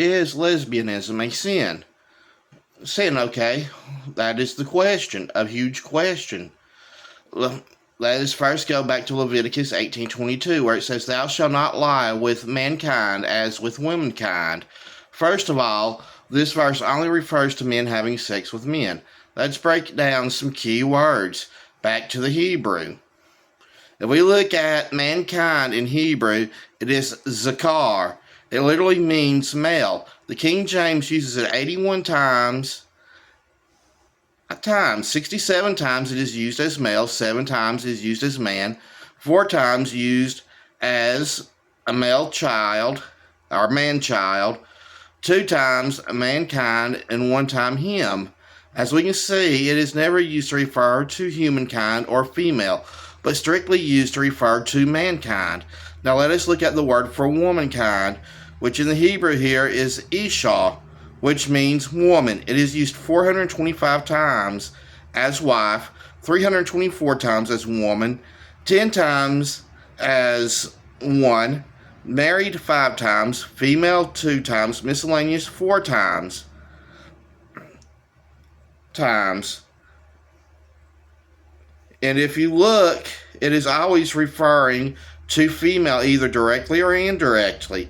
Is lesbianism a sin? Sin, okay. That is the question, a huge question. Let us first go back to Leviticus 18:22, where it says, "Thou shalt not lie with mankind as with womankind." First of all, this verse only refers to men having sex with men. Let's break down some key words. Back to the Hebrew. If we look at mankind in Hebrew, it is zakar. It literally means male. The King James uses it 81 times. 67 times it is used as male, 7 times it is used as man, 4 times used as a male child or man child, 2 times mankind, and 1 time him. As we can see, it is never used to refer to humankind or female, but strictly used to refer to mankind. Now let us look at the word for womankind, which in the Hebrew here is Isha, which means woman. It is used 425 times as wife, 324 times as woman, 10 times as one, married 5 times, female 2 times, miscellaneous 4 times. And if you look, it is always referring to female, either directly or indirectly.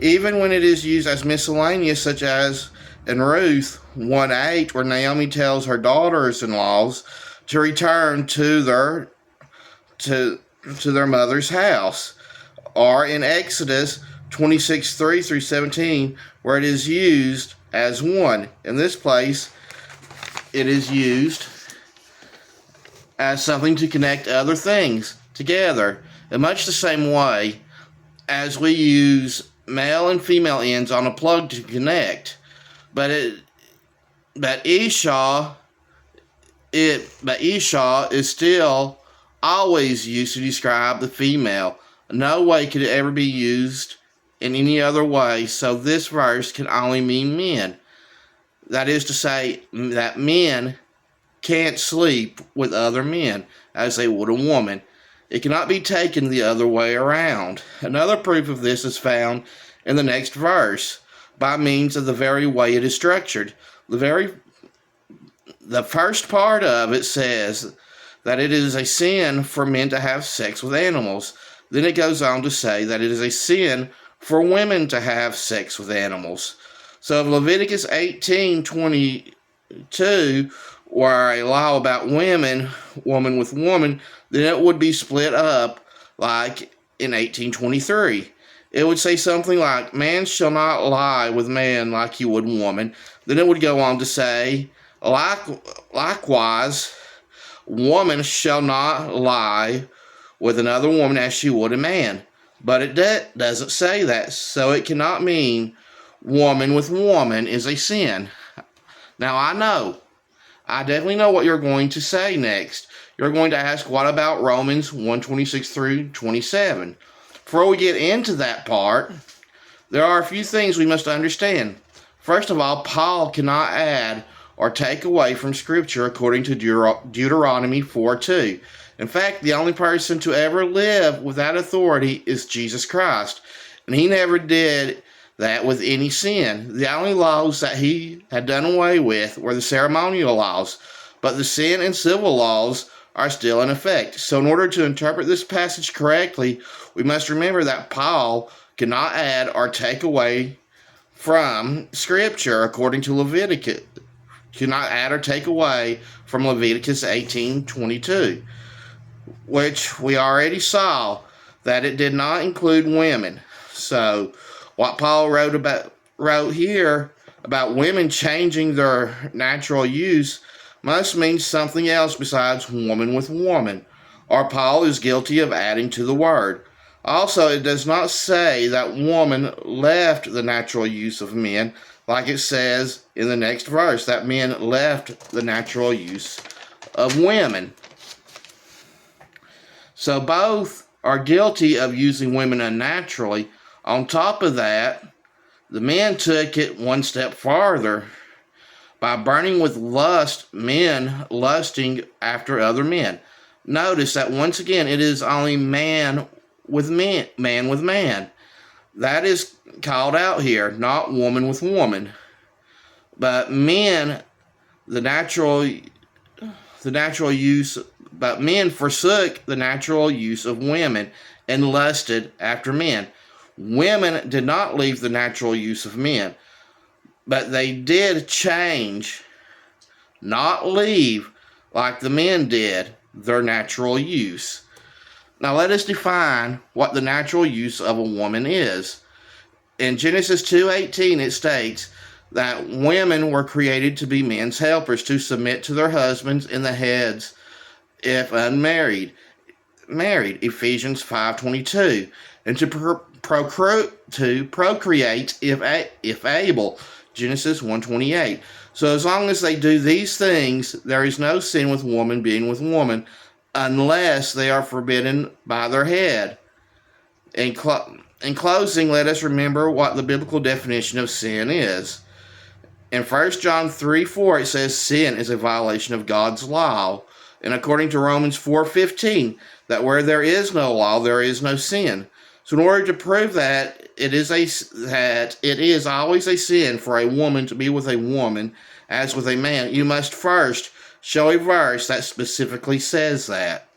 Even when it is used as miscellaneous, such as in Ruth 1:8, where Naomi tells her daughters-in-laws to return to their mother's house, or in Exodus 26:3 through 17, where it is used as one. In this place, it is used as something to connect other things together, in much the same way as we use male and female ends on a plug to connect. But Isha is still always used to describe the female. No way could it ever be used in any other way, so this verse can only mean men. That is to say that men can't sleep with other men as they would a woman. It cannot be taken the other way around. Another proof of this is found in the next verse by means of the very way it is structured. The first part of it says that it is a sin for men to have sex with animals. Then it goes on to say that it is a sin for women to have sex with animals. So if Leviticus 18:22 were a law about women, woman with woman, then it would be split up like in 18:23. It would say something like, "Man shall not lie with man like he would woman." Then it would go on to say, likewise, woman shall not lie with another woman as she would a man. But it doesn't say that, so it cannot mean woman with woman is a sin. Now I definitely know what you're going to say next. You're going to ask, what about Romans 1:26 through 27? Before we get into that part, there are a few things we must understand. First of all, Paul cannot add or take away from Scripture according to Deuteronomy 4:2. In fact, the only person to ever live with that authority is Jesus Christ, and he never did that with any sin. The only laws that he had done away with were the ceremonial laws, but the sin and civil laws are still in effect. So in order to interpret this passage correctly, we must remember that Paul cannot add or take away from Scripture according to Leviticus. Cannot add or take away from Leviticus 18:22, which we already saw that it did not include women. So what Paul wrote here about women changing their natural use must mean something else besides woman with woman, or Paul is guilty of adding to the word. Also, it does not say that woman left the natural use of men, like it says in the next verse, that men left the natural use of women. So both are guilty of using women unnaturally. On top of that, the men took it one step farther by burning with lust, men lusting after other men. Notice that once again, it is only man with man. That is called out here, not woman with woman. But men, the natural use, but men forsook the natural use of women and lusted after men. Women did not leave the natural use of men, but they did change, not leave like the men did their natural use. Now let us define what the natural use of a woman is. In Genesis 2:18 it states that women were created to be men's helpers, to submit to their husbands in the heads if unmarried. Married, Ephesians 5:22, and to procreate if able, Genesis 1:28. So as long as they do these things, there is no sin with woman being with woman, unless they are forbidden by their head. In closing, let us remember what the biblical definition of sin is. In 1 John 3:4, it says sin is a violation of God's law. And according to Romans 4:15, that where there is no law, there is no sin. So in order to prove that it is always a sin for a woman to be with a woman as with a man, you must first show a verse that specifically says that.